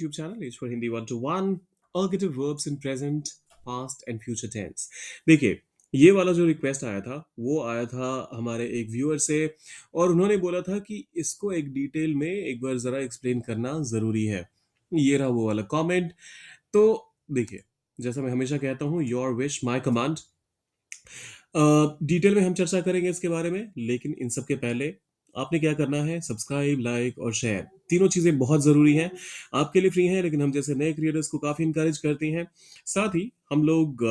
YouTube channel H for Hindi 1 to 1 Ergative verbs in present, past and future tense। देखिए, ये वाला जो request आया था वो आया था हमारे एक व्यूअर से और उन्होंने बोला था कि इसको एक डिटेल में एक बार ज़रा एक्सप्लेन करना ज़रूरी है। ये रहा वो वाला कमेंट। तो देखिए, जैसा मैं हमेशा कहता हूँ, your wish my command. Detail में हम चर्चा करेंगे इसके बारे में, लेकिन इन सब के पहले आपने क्या करना है? सब्सक्राइब, लाइक और शेयर, तीनों चीज़ें बहुत ज़रूरी हैं। आपके लिए फ्री हैं, लेकिन हम जैसे नए क्रिएटर्स को काफ़ी इंकरेज करती हैं। साथ ही हम लोग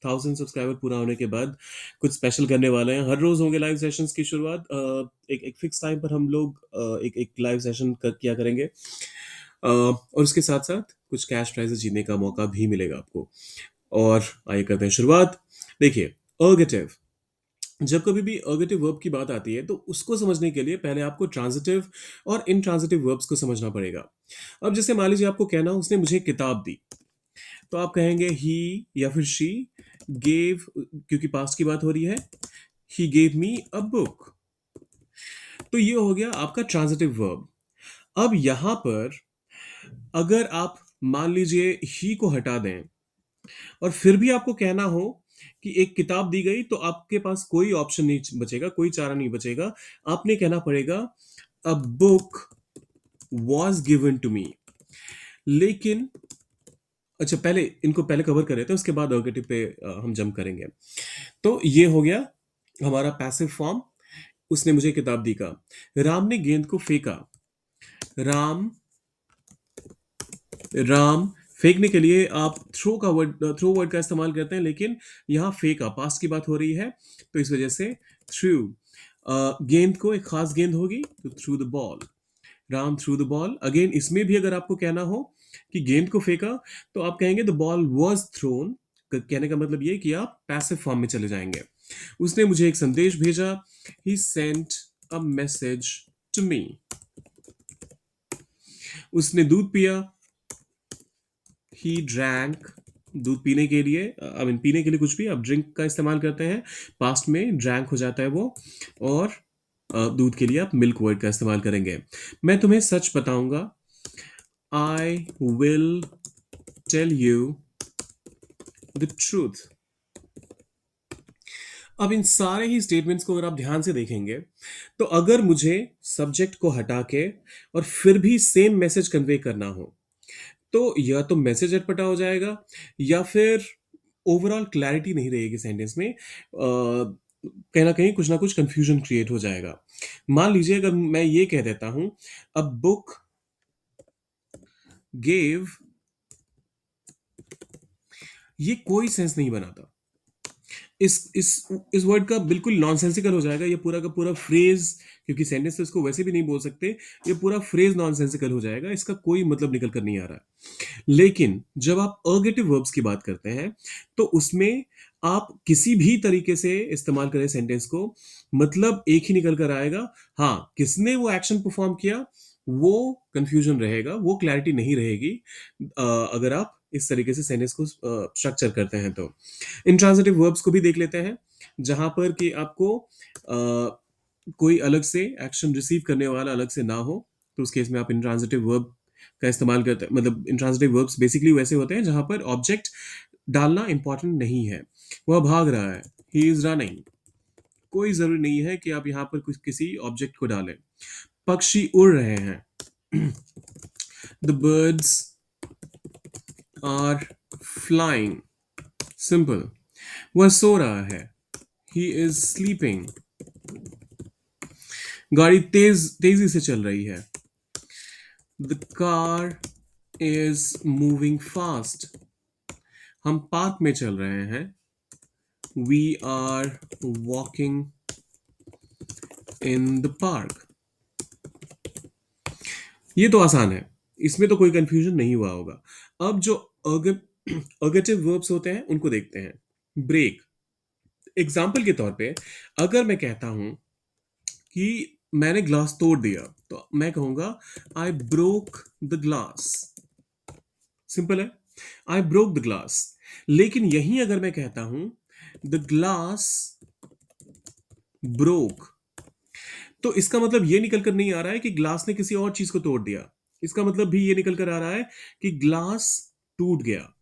1000 सब्सक्राइबर पूरा होने के बाद कुछ स्पेशल करने वाले हैं। हर रोज़ होंगे लाइव सेशंस की शुरुआत। एक एक फिक्स टाइम पर हम लोग एक एक लाइव सेशन किया करेंगे। और उसके साथ साथ कुछ कैश प्राइजेस जीतने का मौका भी मिलेगा आपको। और आइए करते हैं शुरुआत। देखिए, अर्गेटिव, जब कभी भी अर्गेटिव वर्ब की बात आती है तो उसको समझने के लिए पहले आपको ट्रांजिटिव और इंट्रांजिटिव वर्ब्स को समझना पड़ेगा। अब जैसे मान लीजिए आपको कहना हो उसने मुझे किताब दी, तो आप कहेंगे ही या फिर शी गेव, क्योंकि पास्ट की बात हो रही है, he gave me a book. तो ये हो गया आपका ट्रांजिटिव वर्ब। अब यहां पर अगर आप मान लीजिए ही को हटा दें और फिर भी आपको कहना हो कि एक किताब दी गई, तो आपके पास कोई ऑप्शन नहीं बचेगा, कोई चारा नहीं बचेगा। आपने कहना पड़ेगा a book was given to me. लेकिन अच्छा, पहले इनको पहले कवर कर रहे थे, उसके बाद अर्गेटिव पे हम जंप करेंगे। तो ये हो गया हमारा पैसिव फॉर्म। उसने मुझे किताब दी का। राम ने गेंद को फेंका। राम, राम फेंकने के लिए आप थ्रो वर्ड का इस्तेमाल करते हैं, लेकिन यहाँ फेंका पास्ट की बात हो रही है, तो इस वजह से थ्रू। गेंद को एक खास गेंद होगी तो through the ball. Ram through the ball. Again इसमें भी अगर आपको कहना हो कि गेंद को फेंका, तो आप कहेंगे द बॉल वॉज थ्रोन। कहने का मतलब ये कि आप पैसिव फॉर्म में चले जाएंगे। उसने मुझे एक संदेश भेजा। He sent a message to me. उसने दूध पिया। He drank. दूध पीने के लिए, आई मीन पीने के लिए कुछ भी आप ड्रिंक का इस्तेमाल करते हैं, पास्ट में ड्रैंक हो जाता है वो। और दूध के लिए आप मिल्क वर्ड का इस्तेमाल करेंगे। मैं तुम्हें सच बताऊंगा। I will tell you the truth. अब इन सारे ही स्टेटमेंट्स को अगर आप ध्यान से देखेंगे, तो अगर मुझे सब्जेक्ट को हटा के और फिर भी सेम मैसेज कन्वे करना हो, तो या तो मैसेज अटपटा हो जाएगा या फिर ओवरऑल क्लैरिटी नहीं रहेगी सेंटेंस में। कहीं ना कहीं कुछ ना कुछ कंफ्यूजन क्रिएट हो जाएगा। मान लीजिए अगर मैं ये कह देता हूं अ बुक गेव, ये कोई सेंस नहीं बनाता। इस वर्ड का बिल्कुल नॉनसेंसिकल हो जाएगा ये पूरा का पूरा फ्रेज, क्योंकि सेंटेंस तो इसको वैसे भी नहीं बोल सकते। ये पूरा फ्रेज नॉनसेंसिकल हो जाएगा, इसका कोई मतलब निकल कर नहीं आ रहा। लेकिन जब आप अर्गेटिव वर्ब्स की बात करते हैं, तो उसमें आप किसी भी तरीके से इस्तेमाल करें सेंटेंस को, मतलब एक ही निकल कर आएगा। हाँ, किसने वो एक्शन परफॉर्म किया, वो कंफ्यूजन रहेगा, वो क्लैरिटी नहीं रहेगी। अगर आप इस तरीके से सेंटेंस को स्ट्रक्चर करते हैं तो इंट्रांजिटिव वर्ब्स को भी देख लेते हैं, जहां पर कि आपको कोई अलग से एक्शन रिसीव करने वाला अलग से ना हो। तो उस केस में आप इंट्रांजिटिव वर्ब का इस्तेमाल करते हैं। मतलब इंट्रांजिटिव वर्ब्स बेसिकली वैसे होते हैं जहां पर ऑब्जेक्ट डालना इंपॉर्टेंट नहीं है। वह भाग रहा है, ही इज रनिंग। कोई जरूरी नहीं है कि आप यहाँ पर कुछ किसी ऑब्जेक्ट को डालें। पक्षी उड़ रहे हैं, the birds are flying. Simple. वह सो रहा है, ही इज स्लीपिंग। गाड़ी तेजी से चल रही है, the car is moving fast. हम पार्क में चल रहे हैं, we are walking in the park. ये तो आसान है, इसमें तो कोई कंफ्यूजन नहीं हुआ होगा। अब जो अर्गेटिव वर्ब्स होते हैं उनको देखते हैं। ब्रेक, एग्जाम्पल के तौर पे अगर मैं कहता हूं कि मैंने ग्लास तोड़ दिया, तो मैं कहूंगा I broke the glass. Simple है, आई ब्रोक द ग्लास। लेकिन यहीं अगर मैं कहता हूं द ग्लास ब्रोक, तो इसका मतलब ये निकल कर नहीं आ रहा है कि ग्लास ने किसी और चीज को तोड़ दिया। इसका मतलब भी ये निकल कर आ रहा है कि ग्लास टूट गया।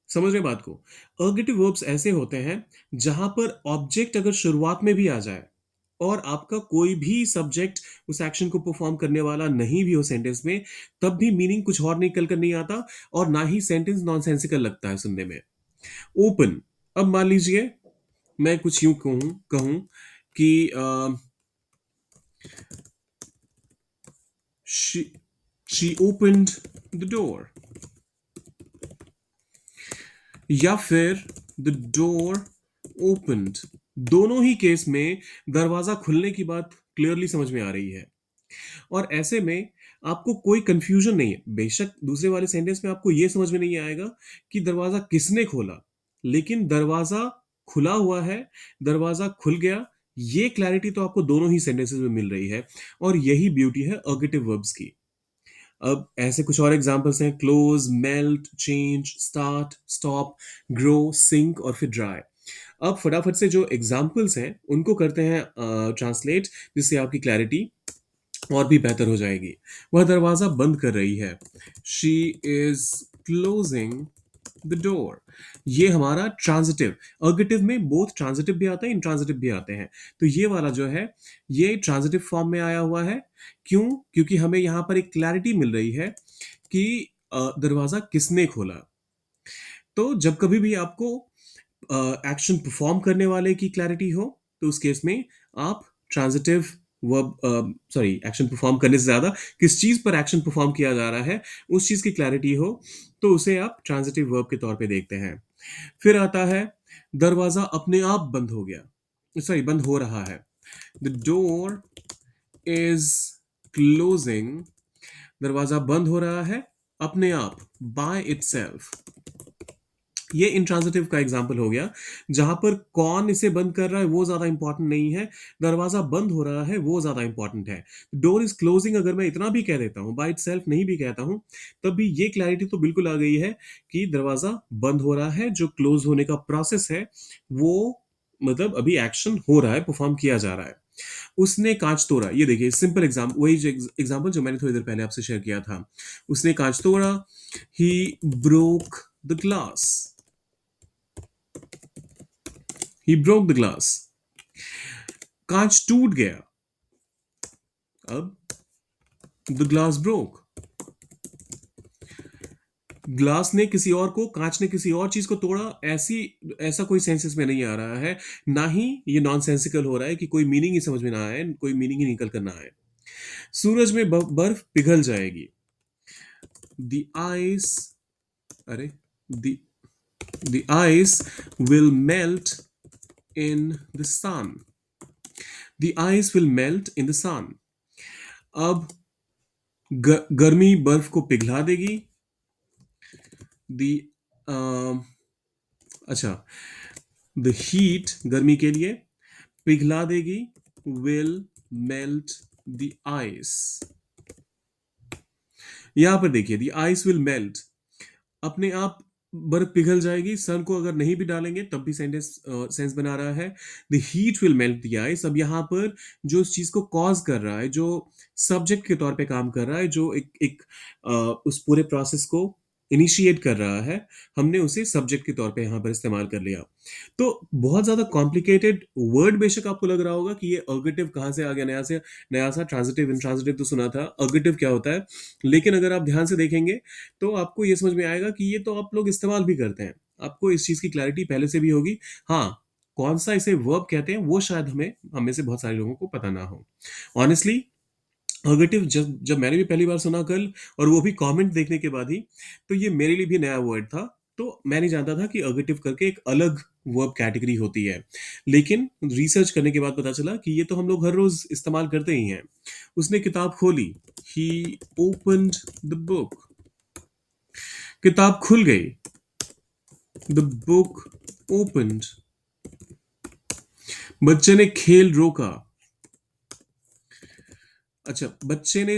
समझ रहे हैं बात को? अर्गेटिव वर्ब्स ऐसे होते हैं जहां पर ऑब्जेक्ट अगर शुरुआत में भी आ जाए और आपका कोई भी सब्जेक्ट उस एक्शन को परफॉर्म करने वाला नहीं भी हो सेंटेंस में, तब भी मीनिंग कुछ और निकल कर नहीं आता और ना ही सेंटेंस नॉनसेंसिकल लगता है सुनने में। ओपन। अब मान लीजिए मैं कुछ यूं कहूं कहूं कि she she opened the door, या फिर द डोर ओपन्ड। दोनों ही केस में दरवाजा खुलने की बात क्लियरली समझ में आ रही है और ऐसे में आपको कोई कंफ्यूजन नहीं है। बेशक दूसरे वाले सेंटेंस में आपको यह समझ में नहीं आएगा कि दरवाजा किसने खोला, लेकिन दरवाजा खुला हुआ है, दरवाजा खुल गया, ये क्लैरिटी तो आपको दोनों ही सेंटेंसेस में मिल रही है और यही ब्यूटी है अर्गेटिव वर्ब्स की। अब ऐसे कुछ और एग्जांपल्स हैं: close, melt, change, start, stop, grow, sink और फिर ड्राई। अब फटाफट से जो एग्जांपल्स हैं उनको करते हैं ट्रांसलेट, जिससे आपकी क्लैरिटी और भी बेहतर हो जाएगी। वह दरवाजा बंद कर रही है। She is closing the door. ये हमारा ट्रांजिटिव। अर्गेटिव में बोथ ट्रांजिटिव भी आता है, इंट्रांजिटिव भी आते हैं। तो ये वाला जो है ये ट्रांजिटिव फॉर्म में आया हुआ है। क्यों? क्योंकि हमें यहां पर एक क्लैरिटी मिल रही है कि दरवाजा किसने खोला। तो जब कभी भी आपको एक्शन परफॉर्म करने वाले की क्लैरिटी हो, तो उस केस में आप transitive verb, sorry, action perform करने से ज्यादा किस चीज पर एक्शन परफॉर्म किया जा रहा है उस चीज की क्लैरिटी हो, तो उसे आप ट्रांजिटिव वर्ब के तौर पे देखते हैं। फिर आता है दरवाजा अपने आप बंद हो गया, सॉरी, बंद हो रहा है। The door is closing. दरवाजा बंद हो रहा है अपने आप, बाय इटसेल्फ। ये इंट्रांजिटिव का एग्जाम्पल हो गया, जहां पर कौन इसे बंद कर रहा है वो ज्यादा इंपॉर्टेंट नहीं है, दरवाजा बंद हो रहा है वो ज्यादा इंपॉर्टेंट है। डोर इज क्लोजिंग अगर मैं इतना भी कह देता हूं, बाय इटसेल्फ नहीं भी कहता हूं, तब भी ये क्लैरिटी तो बिल्कुल आ गई है कि दरवाजा बंद हो रहा है। जो क्लोज होने का प्रोसेस है वो मतलब अभी एक्शन हो रहा है, परफॉर्म किया जा रहा है। उसने कांच तोड़ा, ये देखिए सिंपल एग्जाम्पल, वही जो एग्जाम्पल जो मैंने थोड़ी देर पहले आपसे शेयर किया था। उसने कांच तोड़ा, he broke the glass. He broke the glass. कांच टूट गया। अब द ग्लास ब्रोक। ग्लास ने किसी और को, कांच ने किसी और चीज को तोड़ा, ऐसी ऐसा कोई सेंस इसमें नहीं आ रहा है। ना ही ये नॉनसेंसिकल हो रहा है कि कोई मीनिंग ही समझ में ना आए, कोई मीनिंग ही निकल कर ना आए। सूरज में बर्फ पिघल जाएगी। द आइस, अरे, the the ice will melt in the sun. The ice will melt in the sun. अब गर्मी बर्फ को पिघला देगी। दी अच्छा, द हीट गर्मी के लिए पिघला देगी, विल मेल्ट द आइस। यहां पर देखिए, द आइस विल मेल्ट, अपने आप बर्फ पिघल जाएगी। सन को अगर नहीं भी डालेंगे तब भी सेंटेंस सेंस बना रहा है। The heat will melt the ice. अब यहां पर जो इस चीज को कॉज कर रहा है, जो सब्जेक्ट के तौर पे काम कर रहा है, जो एक उस पूरे प्रोसेस को इनिशिएट कर रहा है, हमने उसे सब्जेक्ट के तौर पे यहां पर इस्तेमाल कर लिया। तो बहुत ज्यादा कॉम्प्लिकेटेड वर्ड बेशक आपको लग रहा होगा कि ये अर्गेटिव कहाँ से आ गया, नया सा ट्रांजिटिव इंट्रांजिटिव तो सुना था, अर्गेटिव क्या होता है। लेकिन अगर आप ध्यान से देखेंगे तो आपको ये समझ में आएगा कि ये तो आप लोग इस्तेमाल भी करते हैं। आपको इस चीज की क्लैरिटी पहले से भी होगी। हाँ, कौन सा इसे वर्ब कहते हैं वो शायद हम में से बहुत सारे लोगों को पता ना हो। ऑनेस्टली अर्गेटिव जब जब मैंने भी पहली बार सुना कल, और वो भी कमेंट देखने के बाद ही, तो ये मेरे लिए भी नया वर्ड था। तो मैं नहीं जानता था कि अर्गेटिव करके एक अलग वर्ब कैटेगरी होती है। लेकिन रिसर्च करने के बाद पता चला कि ये तो हम लोग हर रोज इस्तेमाल करते ही हैं। उसने किताब खोली। ही ओपन्ड द बुक। किताब खुल गई। The book opened. बच्चे ने खेल रोका। अच्छा, बच्चे ने,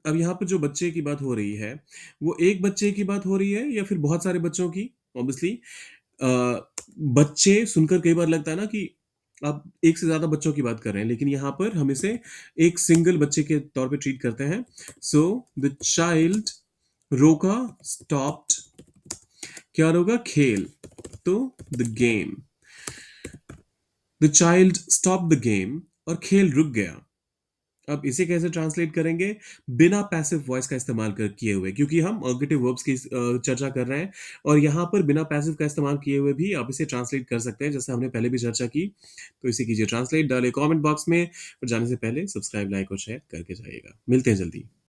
अब यहाँ पर जो बच्चे की बात हो रही है वो एक बच्चे की बात हो रही है या फिर बहुत सारे बच्चों की? ऑब्वियसली बच्चे सुनकर कई बार लगता है ना कि आप एक से ज़्यादा बच्चों की बात कर रहे हैं, लेकिन यहाँ पर हम इसे एक सिंगल बच्चे के तौर पे ट्रीट करते हैं। सो द चाइल्ड रोका, स्टॉप्ड, क्या रोका? खेल। तो the game, the child stop the game, और खेल रुक गया। अब इसे कैसे ट्रांसलेट करेंगे? बिना पैसिव वॉइस का इस्तेमाल कर किए हुए, क्योंकि हम ऑर्गेटिव वर्ब्स की चर्चा कर रहे हैं, और यहाँ पर बिना पैसिव का इस्तेमाल किए हुए भी आप इसे ट्रांसलेट कर सकते हैं, जैसे हमने पहले भी चर्चा की। तो इसे कीजिए ट्रांसलेट, डालिए कमेंट बॉक्स में, और जाने से पहले सब्सक्राइब, लाइक और शेयर करके जाइएगा। मिलते हैं जल्दी।